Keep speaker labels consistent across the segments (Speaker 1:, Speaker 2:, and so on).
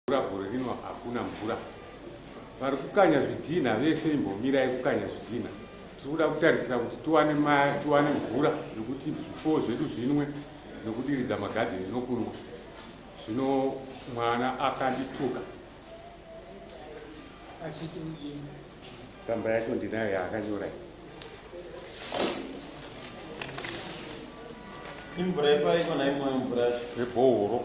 Speaker 1: Gore rino hakuna mvura. Vari kukanya zvidhina vese imbomirai kukanya zvidhina. Tiri kuda kutarisira kuti tuwane mvura yokuti zvipfuwo zvedu zvinwe nokudiridza magadheni nokunwa. Zvino mwana akandituka. Tsamba yacho ndinayo yaakanyora.
Speaker 2: Imvura ipaiko naimwe mvura
Speaker 1: yebhohoro.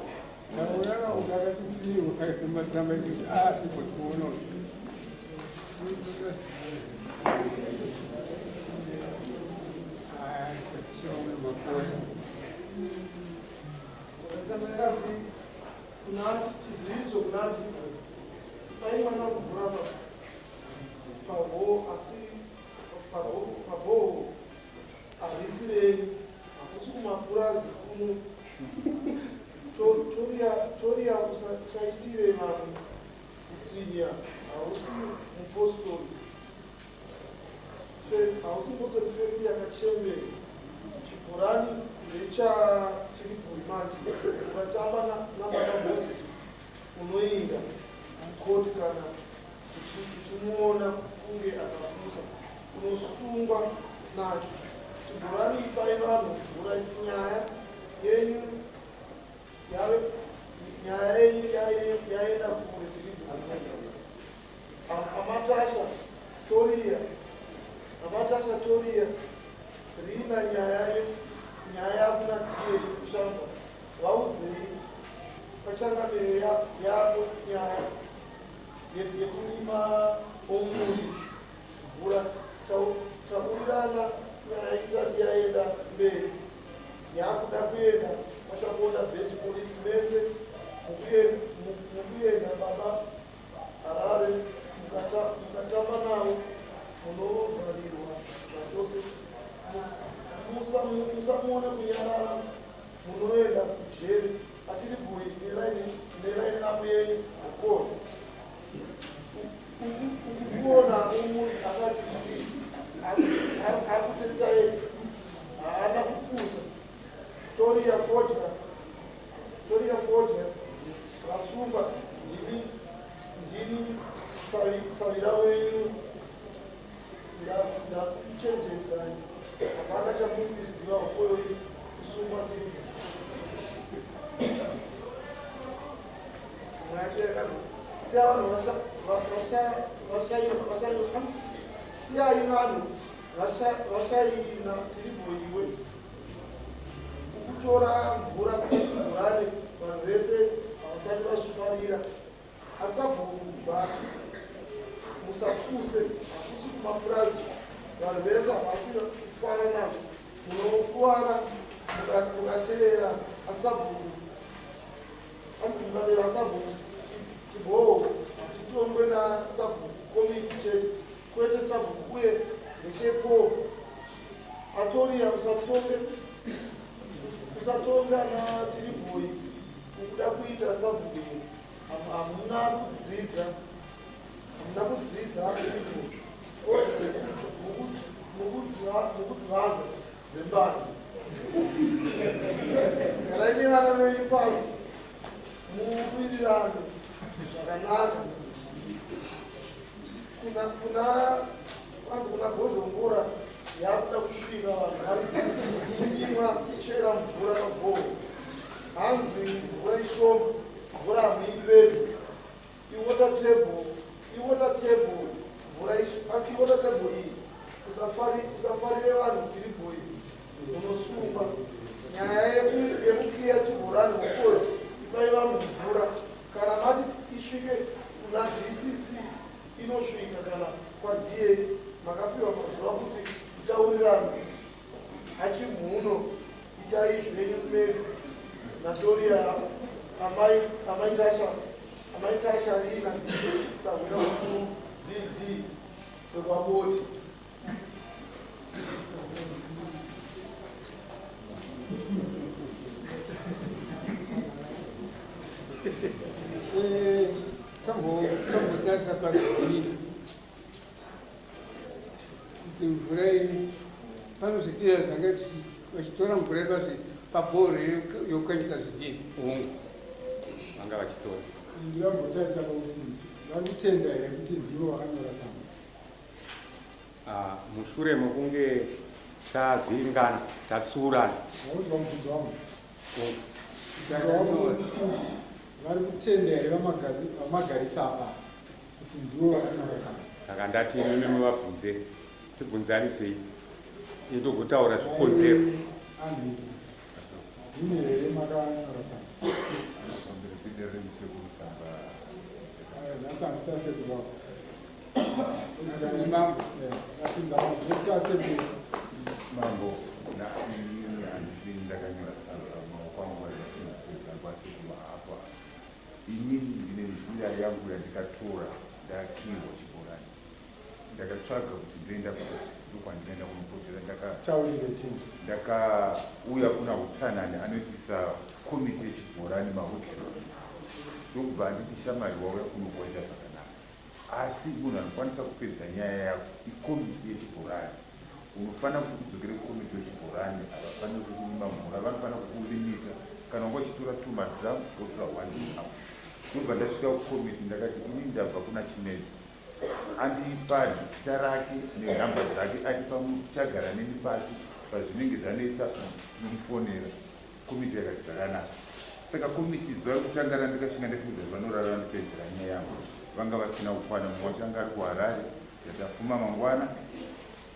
Speaker 3: Choria usaitire vanhu kutsinya hausi mupostori hausi mupostori fesi yakachembera chibhorani ndechachiri bhurimanje ukatamba namana Moses unoinda mukoti kana uchimuona kunge akapusa unosungwa nacho chibhorani ipai vanhu mvura nyaya yenyu yaenda kure tiri amatasha toria rina nyaya yakuna tiye kushamba vaudzei pachangamiro yako nyaya yekurima omuri mvura taurirana nyaya isati yaenda mberi yakuda kuenda vachakuona bhesi polisi mese mukuenda baba Harare mukatamba navo munovharirwa zvachose musamuona kunyarara munoenda kujeri atiri bui neraini apo yenyu ukona ukuona umuri akati zvii akutetai haana kukuza toria fodya vasumba ndini savira wenyu ndakuchenjedzai hapana chamukuziva ukoyo kusungwa tiri siyai vanhu vashaina tiriboiwe kutora mvura kuburane vanhu vese havasati vasvifarira asabhokubva musakuse hakusi kumapurazi vanhu vese havasi kufara nazvo munokuwara mukateera asabhuku mukatera sabhuku chibhoho hatitongwe nasabhuku komiti chete kwete sabhuku uye nechepo atoria usatonga natiribhoi ukuda kuita sabhuku hamuna kudzidza mukudzivanza dzembani garai nevana venyu pasi muwirirane zvakanaka kuna gozhongora yakuda kusvika vanhu vari kunyimwa kuchera mvura pabhoho hanzi mvura ishoma mvura hamuipedzi iwota tebho iwota tebho iyi usafarire vanhu tiribhoi unosungwa nyaya yekukiya chibhorani ukoro ipaiva mvura kana mati isvike kuna DCC inosvika kana kwaDA makapiwa mazuva kuti kutaurirana hachimhuno itai zvenyu kumeri natoria amaitasharina savira ku DD wekwaboti
Speaker 4: tambotasa pakuini kuti mvura ini panositira zvanga vachitora mvura pasi pabhori yokanyisa zvidini
Speaker 1: ungu vanga vachitora
Speaker 4: ndingangotarisa pakuti vari kutenda here kuti ndivo vakanyora tsamba.
Speaker 1: Mushure mokunge tavhiringana tatsurana
Speaker 4: vaudza mubvunzo wangu kuti vari kutenda here vamagarisa apa kuti ndivo vakanyora tsamba.
Speaker 1: saka ndati imi muvabvunze tibvunzanisei indogotaura zvikonzero.
Speaker 4: Ndine here makanyora tsamba nasangisa sekuru wako mambo apinda sekuru
Speaker 5: mambo na ini handisi ndakanyora tsamba maokwangu vaaasekuru apa inini ndine nzira yangu yandikatora ndakiwa chiborani ndakatsvaga kuti ndoenda ndokwandinoenda kunopotera ndakauya kuna utsanani anoitisa komiti yechiborani maworkshop ndokubva handiti shamari wauya kunokuwaita zvakanaka asi munhu anokwanisa kupedza nyaya yako ikomiti yechiborani unofanira kuti kudzokere kukomiti yechiborani havafaniri kunyima mvura vanofanira kukulimita kana unga uchitora 2 madram wotora 1 dram ndobva ndasvika kukomiti ndakati ini ndabva kuna chimedzi andipani zita rake nenhamba dzake atichagara neni pasi pazvinenge zvanetsa tinomufonera komiti yakati zvakanaka saka komiti zuva rekutanga randikasvika ndafudza vanorara ndipedzera nyaya yangu vanga vasina kukwana mumwe wacho anga ari kuharare yatafuma mangwana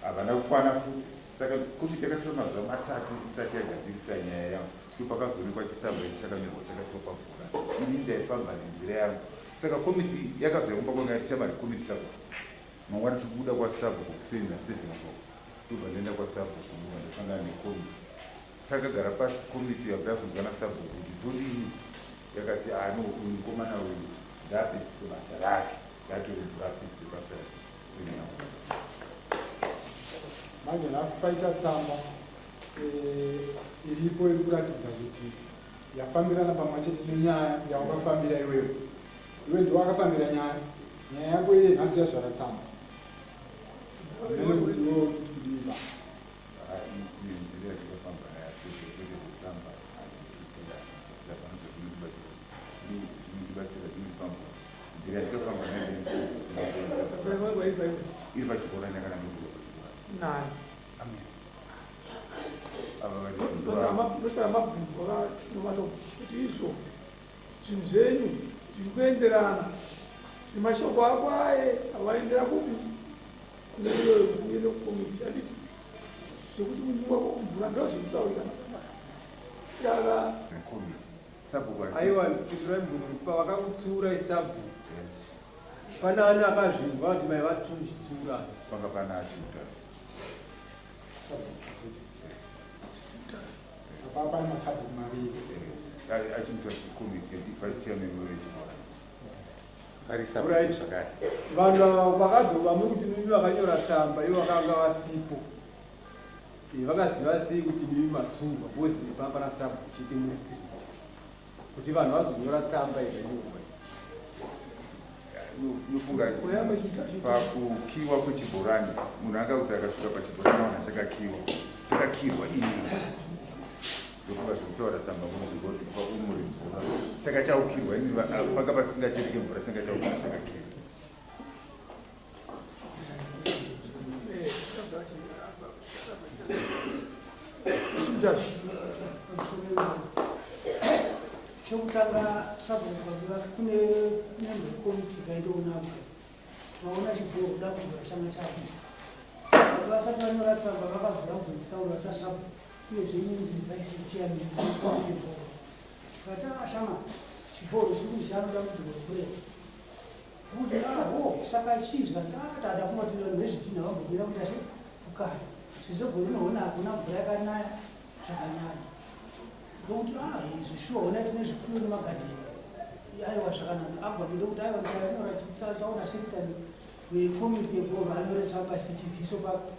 Speaker 5: havana kukwana futi saka komiti yakatora mazuva matatu isati yagadzirisa nyaya yangu ndopakazoonekwa chitsamba ichi chakamirwa chakaiswa pamvura ini ndaifamba nenzira yangu saka komiti yakazoyamumba kwanga yatishamari komiti sabhuku mangwana tikubuda kwasabhuku kuseni na 7 o'clock ndobva ndaenda kwasabhuku ndosangana nekomiti takagara pasi komiti yabvaifunzana sabhuku kuti todini yakati ano uyu mukomana uyu ndapedzise basa rake ndatorapedzise basa
Speaker 4: manje nhasi paita tsamba iripo iri kuratidza kuti yafambirana pamwechete nenyaya yaungafambira iwewe iwe ndiwo wakafambira nyaya yako iye nhasi yazvara tsamba amene kuti iwo kuti kudiva
Speaker 3: ndosara mabvunzo akanovata kuti izvo zvinhu zvenyu zviri kuenderana nemashoko ako aye avaendera kupi kune iyoyo komiti handiti zvekuti kunyingwa kwomvura ndo zviri kutaurikana saka
Speaker 6: aiwa pituramburupa vakakutsura isabhuku pana ani akazvinzwa kuti mai vatunzvitsura
Speaker 5: panga pana achiuta
Speaker 4: apapa masabhuku maviri
Speaker 5: achiuta chikomiti vice chairman wechikora
Speaker 6: vanhu ava vakazova muri kuti mimi vakanyora tsamba ivo vakanga vasipo vakaziva sei kuti mimi matsurwa bozi pamba nasabhuku chete muri 3 kuti vanhu vazonyora tsamba ikanyorwa
Speaker 5: nofunga pakukiwa kwechibhorani munhu akakuti akasvika pachibhorani aona chakakirwa inini ndofunga zvekutaura tsamba munozvikoti paumuri mvura chaka chaukirwa ini panga pasingachereke mvura changa chaukirwa chakakirwa
Speaker 7: chokutanga sabhuku kune member komiti kaindoonako vaona chibhoro kuda kuvhura chama chavo vasati vanyora tsamba vakavhura kutaura sasabhuku uye zvenyinzi vaisichiyanibhoro kati ashama chibhoro chikuzi anoda kuti vhurwe kuti saka chizwa tada kumati vanhu vezvidhina vambomira kuti ase kukari sizogoro unoona hakuna mvura yakanaya zvakanyanya ndokuti izvishuwa ona tine zvipfuyo nemagadheni aiwa zvakanaka agwabinde kuti aiwa ndanyora chaona sekitari wekomiti yebhoro anyore tsamba sechiziso pako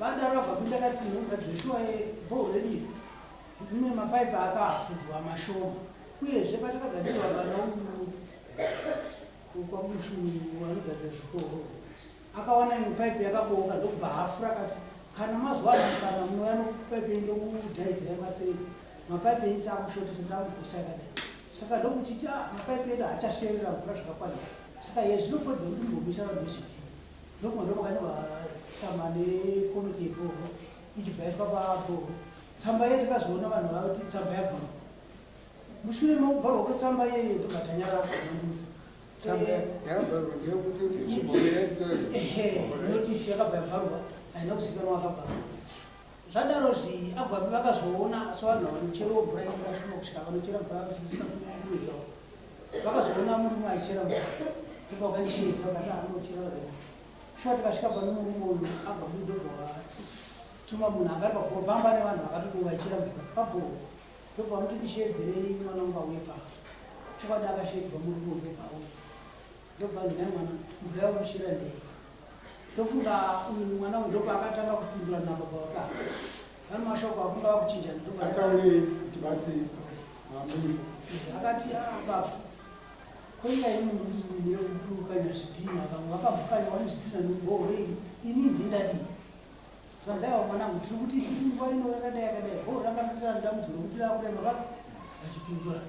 Speaker 7: vadaro agwabinde akatsinha kuti zveshuwa bhoro redu ine mapaipi akahafudzwa mashoma uyezve patakagadzirwa kana kwamushu vanogadzira zvikoro akawana imwe paipi yakabooka ndokubva hafura akati kana mazuva ano kana munouya nopaipi ende kudhaidzira materesi mapaipi eita akushotesa ndakukusakadai saka ndokuti mapaipi edu hachaserera mvura zvakakwana saka zvinopedza kuti ndimbomisa vanhu vezvidhina ndokumwe ndopakanyorwa tsamba nekomiti yebhoro ichibhaiswa pabhoro tsamba ye tikazoona vanhu vati tsamba yabhoro mushure mekubharwa kwetsamba yeye ndobatanyara kuvandudza notisi yakabva yabharwa haina kuzikanwa wakabharwa zvadarozvi agwapi vakazoona savanhu vanochera mvura yakasvuma kusvika vanochera mvura vakasvika kuwe zvavo vakazoona murume aichera mvura topakandishimidza vakati anochera shuwa tikasvika pane murume uyu agwabudobva tuma munhu akari pabhoro pamba nevanhu vakatodova vaichera mvura pabhoro ndopamuti ndishedzerei mwana wangu auye pa chokwadi akashedzwa murume uyu pauye ndobvanzinai mwana mvura yakuchera ndei ndofunga uyu mwana uyu ndopa akatanga kupindura nababa waka vane mashoko akunga vakuchinja
Speaker 4: ataure kuti basi
Speaker 7: akati baba koita ini mukanya zvidhina vamwe vakambukanya vane zvidhina nubhore ini ndindadii zvanzaiwa mwanangu tiri kuti isi nguva ino yakadai bhoro rakanatira ndamudziro kuti rakurema vaka vachipindura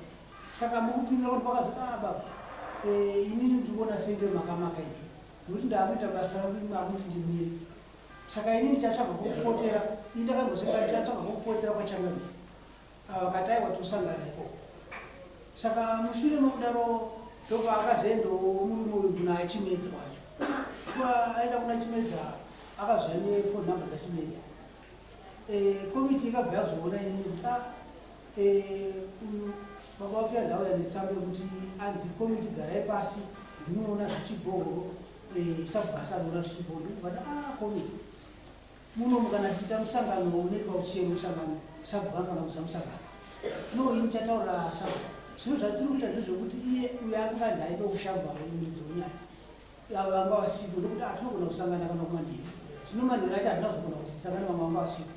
Speaker 7: saka mukupindura kuti pakazoda baba inini ndikuona senge makamaka izvi nokuti ndaakuita basa rakuti ndimire saka inini ndichatsvaga kokupotera ini ndakangoseka ndichatsvaga kokupotera kwachangami vakataiwa tosangana ikoko saka mushure mekudaro ndopa akazoendo murume uyu kuna chimedza wacho shuwa aenda kuna chimedza akazva nefoni nhamba dzachimedza komiti ikabva yazoona inini kuti uyu baba wafira ndauya netsamba yekuti anzi komiti garai pasi ndinoona zvichibhoro sabhasa anoona zvichibhoro ndikubata komiti munomu kana tiita musangano unenge uchiye musangano sabha kana kuza musangano no ini chataura sabha zvino zvatiri kuita ndezvekuti iye uyo akanga ndaida kushamba imidzi wenyaya vanga wasiku ndokuti hatinogona kusangana kana kumanheri zvino manheri acho hatinazogona kuti tisangane vamwe vanga wasiku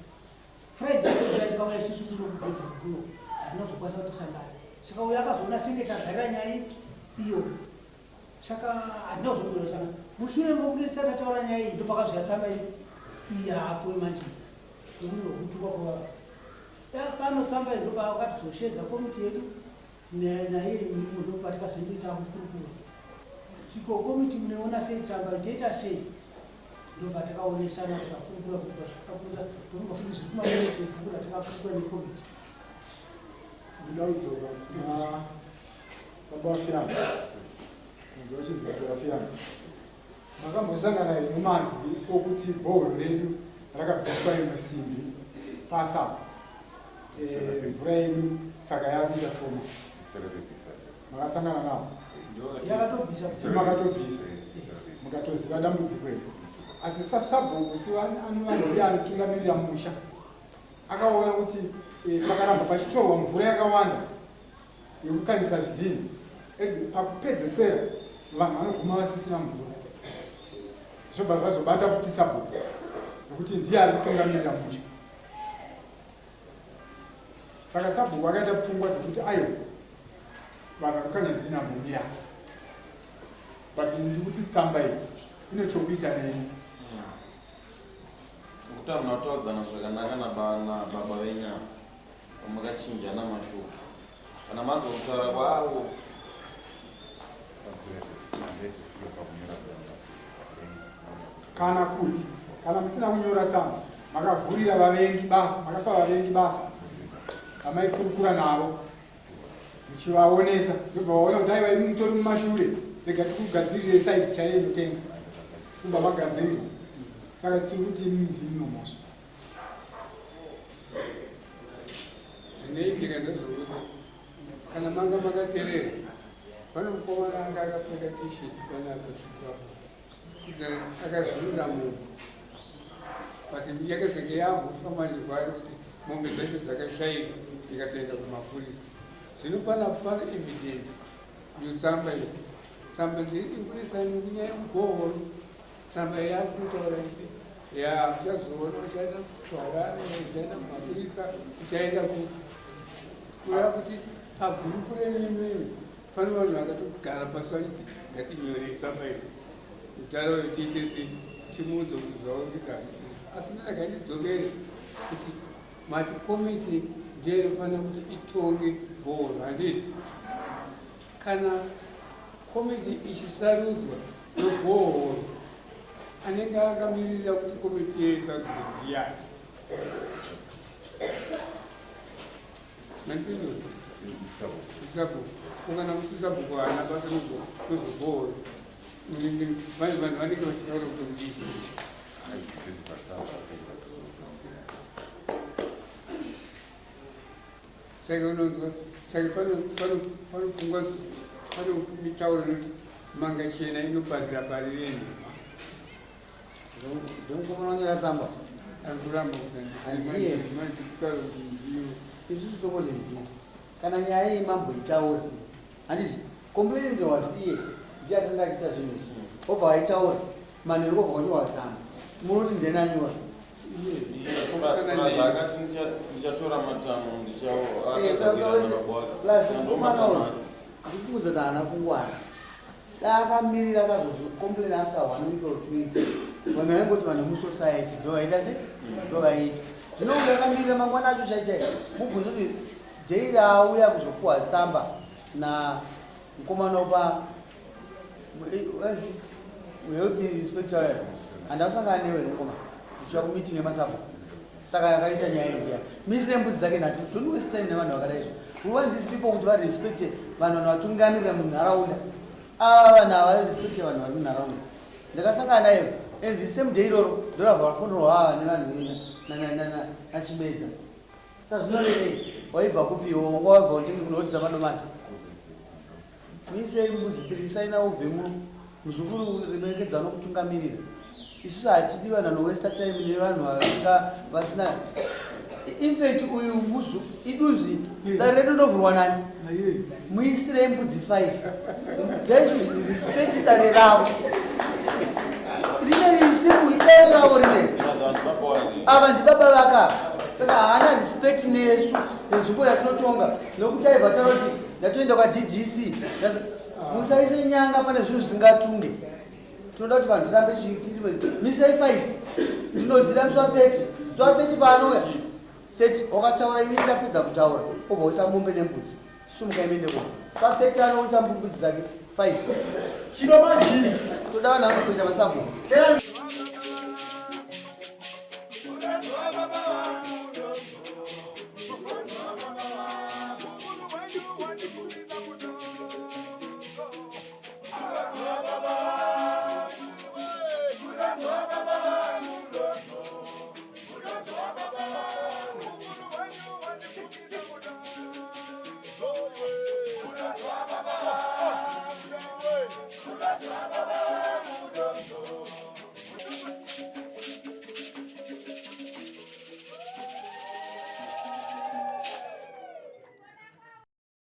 Speaker 7: friday tikauya isusu kuno kubhedhuru kuno hatinazokwanisa kuti tisangane saka uyo akazoona senge tagarira nyaya iyo saka hatinazogona kusangana mushure mokuita tataura nyaya iyi ndopakazvika tsamba iyi hapo manje nokuno kutuka kwavava pano tsamba iyi ndopa wakatizoshedza komiti yedu naye imwe ndopa tikazoita kukurukura chiko komiti munoona sei tsamba toita sei ndopa takaonesana tikakurukura kupa zvatakakurukura tokungofikisa kumaminiti ekukura takakurukura nekomiti
Speaker 4: ndinaudzora baba wafirana wachibvafirana makambosangana nemanzwi okuti bhoro redu rakabviswa imwe simbi pasapa mvura yedu saka yakuita shoma makasangana navo makatobvisa mukatoziva dambudziko iri asi sasabhuku sivanhu anotungamirira musha akaona kuti pakaramba pachitorwa mvura yakawanda yekukanyisa zvidhini pakupedzesera vanhu vanoguma vasisina mvura zvobva zvazobata kuti sabhuku nokuti ndiye ari kutungamirira musha saka sabhuku akaita pfungwa dzekuti aiwa vanhu vakukanya zvidhina mbomira but ndikuti tsamba iyi ine chokuita neni
Speaker 2: kuti vanhu vataudzana zvakanaka nababa venyama vamakachinjana mashoko kana mazokutaura kwavo
Speaker 4: kana kuti kana musina kunyora tsamba makavhurira vavengi basa makapa vavengi basa vamaikurukura navo muchivaonesa ndobva vaona kuti aiva imi mutori mumashure rega tikugadzirire saizi chaiye inotenga kubva magadzirirwa saka tiri kuti imi ndimi nomosva
Speaker 8: zvinoitika ndezvokuti kana manga makaterera pane mukomana anga akapfeka tisheti panapa zvikwapo akazvinura munhu but yakazenge yavhuswa manjirwari kuti mombe dzacho dzakashaika ikatoenda kumapurisa zvino panapo pane evidence yotsamba iyo tsamba ndeiimpresa nekunyaya mugohoro tsamba yakutaura iti uchazoona uchaenda kuharare uchaenda kumapurisa uchaenda kureva kuti pagurupu renyemweyo pane vanhu vakatogara paswaiti ngatinyorei tsamba iyo kutaura tiitese chimudzo kuzvaurikasi asi ndakatidzokere kuti mati komiti ndeinofanira kuti itonge bhoro handiti kana komiti ichisarudzwa nobhohoro anenge akamirira kuti komiti yesarudzo iyani isabu kungana kuti isabu kuhana basa nozobhohoro vanhu vanenge vachitaura kutomudisi saka panofungwa pano mitauro inoti manga chena inobhadhira pari reni
Speaker 6: ndinokumononyera tsamba
Speaker 8: arikuramba
Speaker 6: handiye isusu tokoze ndini kana nyaya yemamboitaura handiti komberenze wasiye ndiye akanga achiita zvinhu izvi obva waitaura manheru kobva kwanyorwa tsamba munoti ndenanyora
Speaker 2: akati ndichatora matamu
Speaker 6: ndikuudza kuti haana kungwana da akamirira akazokomplain after 1 week or 2 weeks vanhu vaingoti vanhu musociety ndo vaita se ndo vaita zvinonge akamirira mangwana acho chaichai mubvunze kuti jairi auya kuzopuwa tsamba na mukomana upa health inspector handasangana newe mukoma ndichiva kumiting yemasabo saka akaita nyaya injiya misire mbudzi dzake nhatu don't waste time nevanhu vakadaizvo we want these people kuti varespecte vanhu vatungamirira munharaunda ava vanhu havarespecte vanhu vari munharaunda ndakasangana nayo and the same day iroro ndorabva vafonderwa vava nevanhu nachibedza sa zvinorevei waibva kupiwo wanga wabva utenge kunotisa madomasi misei mbudzi 3 saina ubve muno muzukuru rimekedzana nokutungamirira isusu hatidi vanhu vanowesta time nevanhu vasina infact uyu muzu iduzi dare redu novhurwa nani muisirei mbudzi 5 they should respect dare ravo rine risimu idare ravo rine ava ndibaba vaka saka haana respect nesu nenzvimbo yatinotonga nokuti aibva taroti ndatoenda kwaDDC musaise nyanga pane zvinhu zvisingatunge tinoda kuti vanhu tirambe misai 5 ndinodzira mswa 30 paanouya 30 wakataura ini ndapedza kutaura obva uisa mombe nembudzi sumuka imendeko swa 30 anoisa mbudzi dzake 5 chinomanjini toda vanhu vanosoita masabhuku